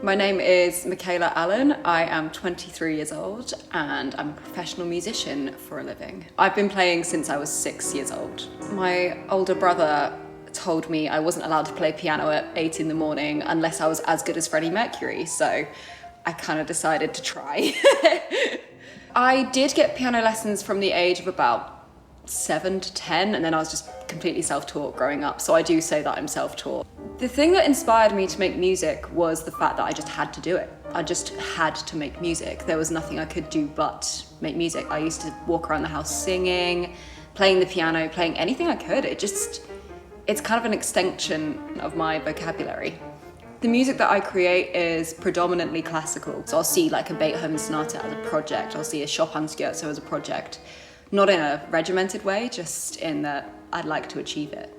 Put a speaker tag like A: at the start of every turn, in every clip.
A: My name is Michaela Allen. I am 23 years old and I'm a professional musician for a living. I've been playing since I was 6 years old. My older brother told me I wasn't allowed to play piano at 8 in the morning unless I was as good as Freddie Mercury, so I kind of decided to try. I did get piano lessons from the age of about 7 to 10, and then I was just completely self-taught growing up, so I do say that I'm self-taught. The thing that inspired me to make music was the fact that I just had to do it. I just had to make music. There was nothing I could do but make music. I used to walk around the house singing, playing the piano, playing anything I could. It's kind of an extension of my vocabulary. The music that I create is predominantly classical. So I'll see like a Beethoven sonata as a project, I'll see a Chopin scherzo as a project. Not in a regimented way, just in that I'd like to achieve it.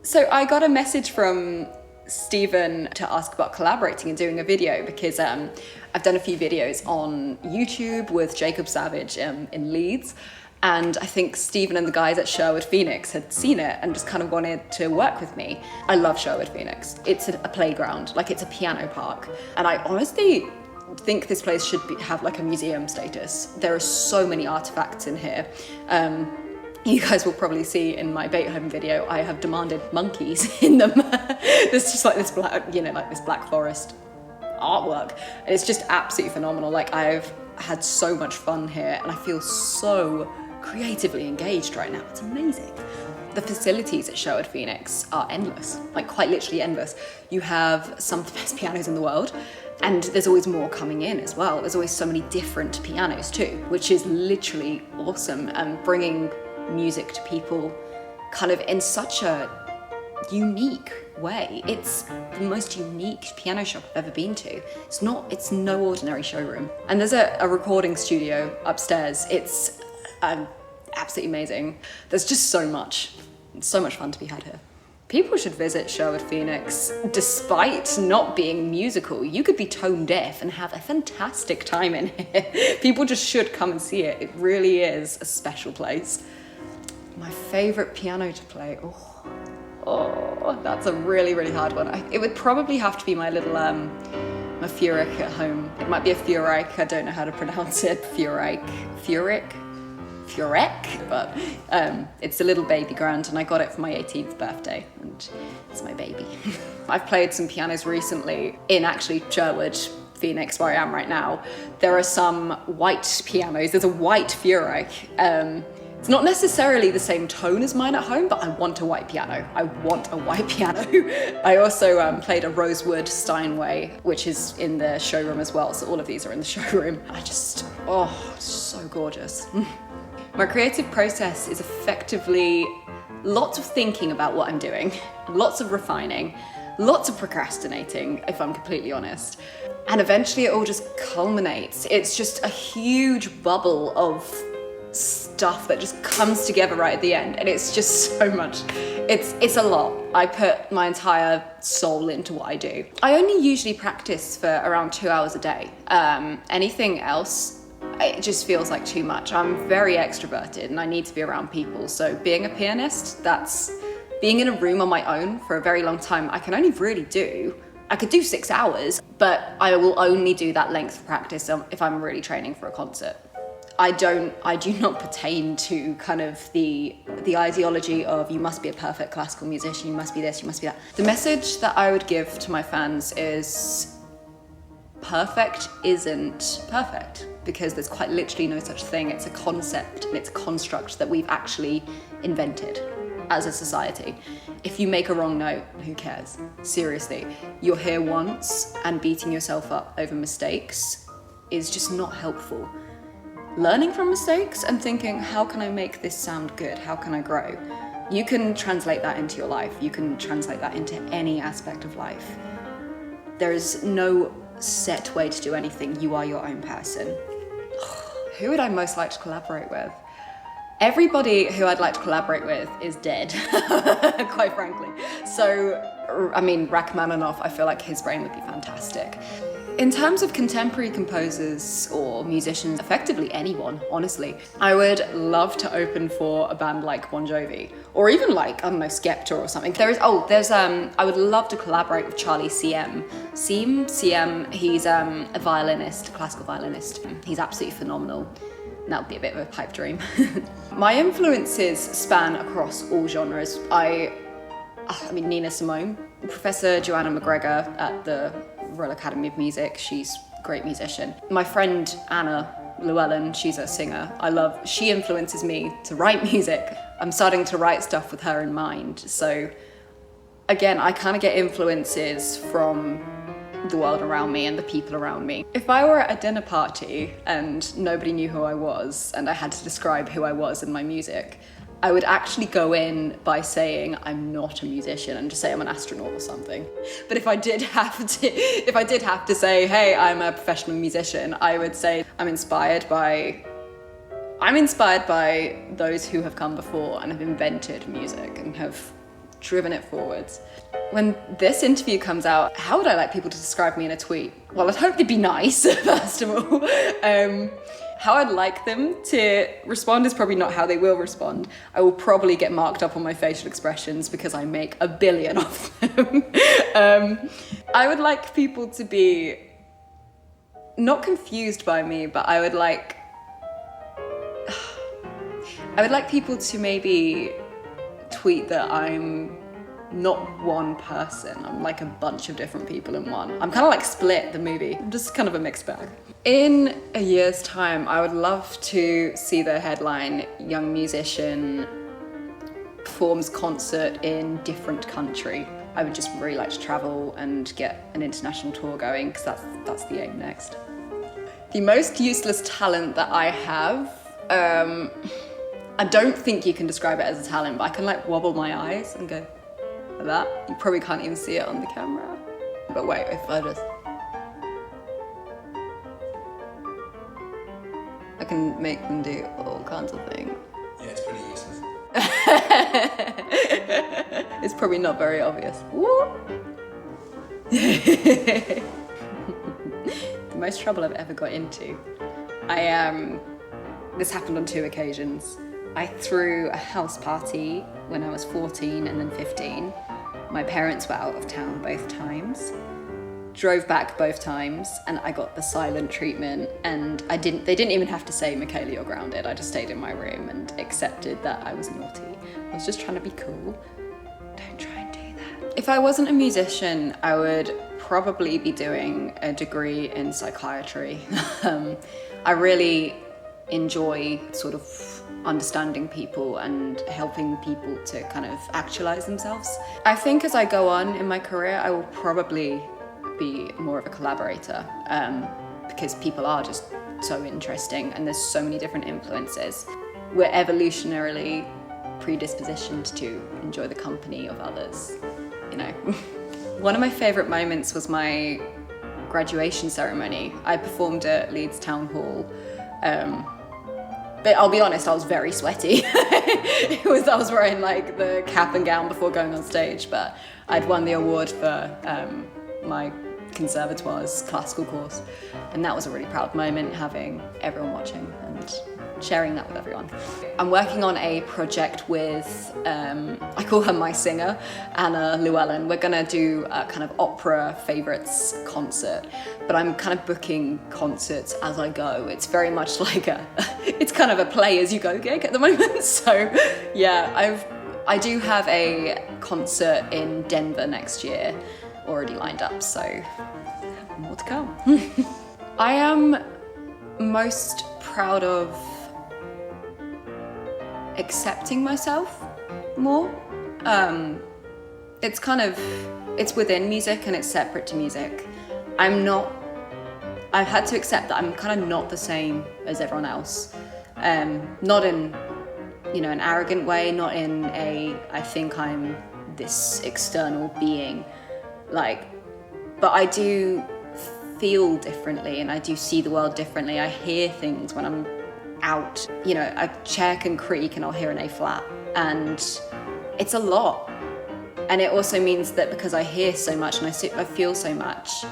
A: So I got a message from Stephen to ask about collaborating and doing a video because I've done a few videos on YouTube with Jacob Savage in Leeds. And I think Stephen and the guys at Sherwood Phoenix had seen it and just kind of wanted to work with me. I love Sherwood Phoenix. It's a playground, like it's a piano park. And I honestly think this place should have like a museum status. There are so many artifacts in here. You guys will probably see in my Beethoven video, I have demanded monkeys in them. There's just like this black, like this Black Forest artwork. And it's just absolutely phenomenal. Like I've had so much fun here and I feel so creatively engaged right now. It's amazing. The facilities at Sherwood Phoenix are endless, like quite literally endless. You have some of the best pianos in the world, and there's always more coming in as well. There's always so many different pianos too, which is literally awesome, and bringing music to people kind of in such a unique way. It's the most unique piano shop I've ever been to. It's no ordinary showroom. And there's a recording studio upstairs. It's absolutely amazing. There's just so much fun to be had here. People should visit Sherwood Phoenix. Despite not being musical, you could be tone deaf and have a fantastic time in here. People just should come and see it. It really is a special place. My favorite piano to play, oh, that's a really, really hard one. It would probably have to be my little, my Furyk at home. It might be a Furyk, I don't know how to pronounce it. Furyk, but it's a little baby grand, and I got it for my 18th birthday, and it's my baby. I've played some pianos recently in actually Sherwood Phoenix, where I am right now. There are some white pianos. There's a white Furyk. It's not necessarily the same tone as mine at home, but I want a white piano. I want a white piano. I also played a Rosewood Steinway, which is in the showroom as well. So all of these are in the showroom. So gorgeous. My creative process is effectively lots of thinking about what I'm doing, lots of refining, lots of procrastinating, if I'm completely honest. And eventually it all just culminates. It's just a huge bubble of stuff that just comes together right at the end, and it's just so much. It's a lot. I put my entire soul into what I do. I only usually practice for around 2 hours a day. Anything else, it just feels like too much. I'm very extroverted and I need to be around people. So being a pianist, that's being in a room on my own for a very long time. I can only really I could do 6 hours, but I will only do that length of practice if I'm really training for a concert. I do not pertain to kind of the ideology of you must be a perfect classical musician, you must be this, you must be that. The message that I would give to my fans is perfect isn't perfect, because there's quite literally no such thing. It's a concept and it's a construct that we've actually invented as a society. If you make a wrong note, who cares? Seriously, you're here once, and beating yourself up over mistakes is just not helpful. Learning from mistakes and thinking, how can I make this sound good? How can I grow? You can translate that into your life. You can translate that into any aspect of life. There is no set way to do anything. You are your own person. Who would I most like to collaborate with? Everybody who I'd like to collaborate with is dead, quite frankly. So, I mean, Rachmaninoff, I feel like his brain would be fantastic. In terms of contemporary composers or musicians, effectively anyone, honestly, I would love to open for a band like Bon Jovi, or even like, I don't know, Skepta or something. I would love to collaborate with Charlie CM. He's a violinist, a classical violinist. He's absolutely phenomenal. And that would be a bit of a pipe dream. My influences span across all genres. I mean, Nina Simone, Professor Joanna McGregor at the Royal Academy of Music, she's a great musician. My friend Anna Llewellyn, she's a singer. She influences me to write music. I'm starting to write stuff with her in mind. So again, I kind of get influences from the world around me and the people around me. If I were at a dinner party and nobody knew who I was and I had to describe who I was in my music, I would actually go in by saying I'm not a musician and just say I'm an astronaut or something. But if I did have to say, hey, I'm a professional musician, I would say I'm inspired by those who have come before and have invented music and have driven it forwards. When this interview comes out, how would I like people to describe me in a tweet? Well, I'd hope they'd be nice, first of all. How I'd like them to respond is probably not how they will respond. I will probably get marked up on my facial expressions because I make a billion of them. I would like people to be not confused by me, but I would like people to maybe tweet that I'm not one person. I'm like a bunch of different people in one. I'm kind of like Split, the movie. I'm just kind of a mixed bag. In a year's time, I would love to see the headline, young musician performs concert in different country. I would just really like to travel and get an international tour going, because that's the aim next. The most useless talent that I have, I don't think you can describe it as a talent, but I can like wobble my eyes and go like that. You probably can't even see it on the camera. But wait, if I can make them do all kinds of things.
B: Yeah, it's pretty useless.
A: It's probably not very obvious. The most trouble I've ever got into. This happened on 2 occasions. I threw a house party when I was 14 and then 15. My parents were out of town both times. Drove back both times, and I got the silent treatment, and they didn't even have to say, Michaela, you're grounded. I just stayed in my room and accepted that I was naughty. I was just trying to be cool. Don't try and do that. If I wasn't a musician, I would probably be doing a degree in psychiatry. I really enjoy sort of understanding people and helping people to kind of actualize themselves. I think as I go on in my career, I will probably be more of a collaborator, because people are just so interesting and there's so many different influences. We're evolutionarily predispositioned to enjoy the company of others, you know. One of my favorite moments was my graduation ceremony. I performed at Leeds Town Hall. But I'll be honest, I was very sweaty. I was wearing like the cap and gown before going on stage, but I'd won the award for my conservatoire's classical course. And that was a really proud moment, having everyone watching and sharing that with everyone. I'm working on a project with, I call her my singer, Anna Llewellyn. We're gonna do a kind of opera favorites concert, but I'm kind of booking concerts as I go. It's very much like it's kind of a play as you go gig at the moment. So yeah, I do have a concert in Denver next year already lined up, so more to come. I am most proud of accepting myself more. It's within music and it's separate to music. I've had to accept that I'm kind of not the same as everyone else. Not in, an arrogant way, not in I think I'm this external being, but I do feel differently and I do see the world differently. I hear things when I'm out, a chair can creak and I'll hear an A flat, and it's a lot. And it also means that because I hear so much and I feel so much,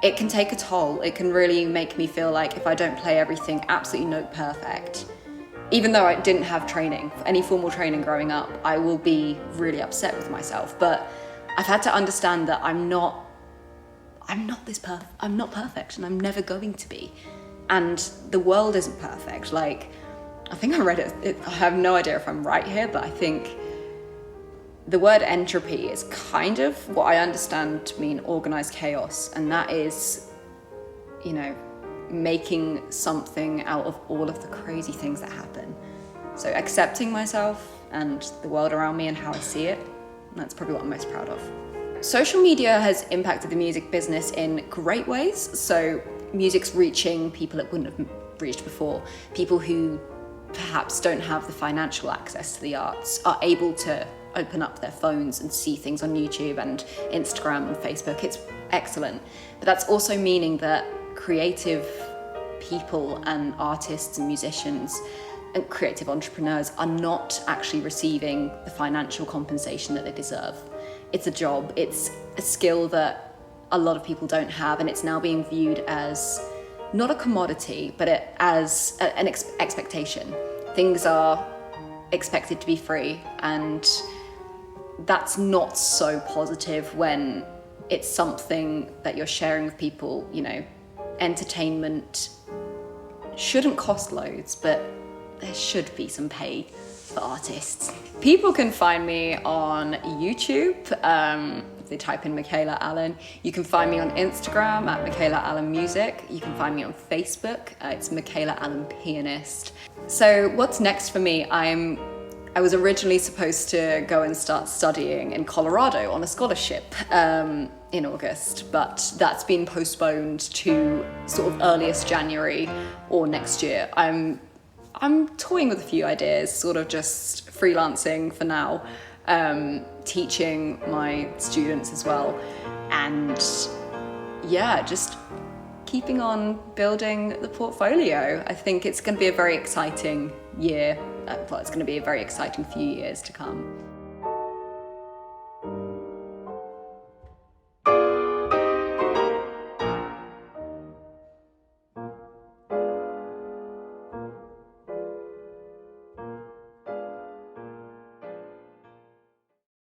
A: it can take a toll. It can really make me feel like if I don't play everything absolutely note perfect, even though I didn't have training, any formal training growing up, I will be really upset with myself. But I've had to understand that I'm not perfect, and I'm never going to be. And the world isn't perfect. Like, I think I read it, I have no idea if I'm right here, but I think the word entropy is kind of what I understand to mean organized chaos, and that is, you know, making something out of all of the crazy things that happen. So accepting myself and the world around me and how I see it, that's probably what I'm most proud of. Social media has impacted the music business in great ways. So music's reaching people it wouldn't have reached before. People who perhaps don't have the financial access to the arts are able to open up their phones and see things on YouTube and Instagram and Facebook. It's excellent. But that's also meaning that creative people and artists and musicians and creative entrepreneurs are not actually receiving the financial compensation that they deserve. It's a job, it's a skill that a lot of people don't have, and it's now being viewed as not a commodity, but as an expectation. Things are expected to be free, and that's not so positive when it's something that you're sharing with people. You know, entertainment shouldn't cost loads, but there should be some pay for artists. People can find me on YouTube. If they type in Michaela Allen. You can find me on Instagram at Michaela Allen Music. You can find me on Facebook. It's Michaela Allen Pianist. So what's next for me? I was originally supposed to go and start studying in Colorado on a scholarship in August, but that's been postponed to sort of earliest January or next year. I'm toying with a few ideas, sort of just freelancing for now, teaching my students as well, and yeah, just keeping on building the portfolio. I think it's going to be a very exciting year. Well, it's going to be a very exciting few years to come.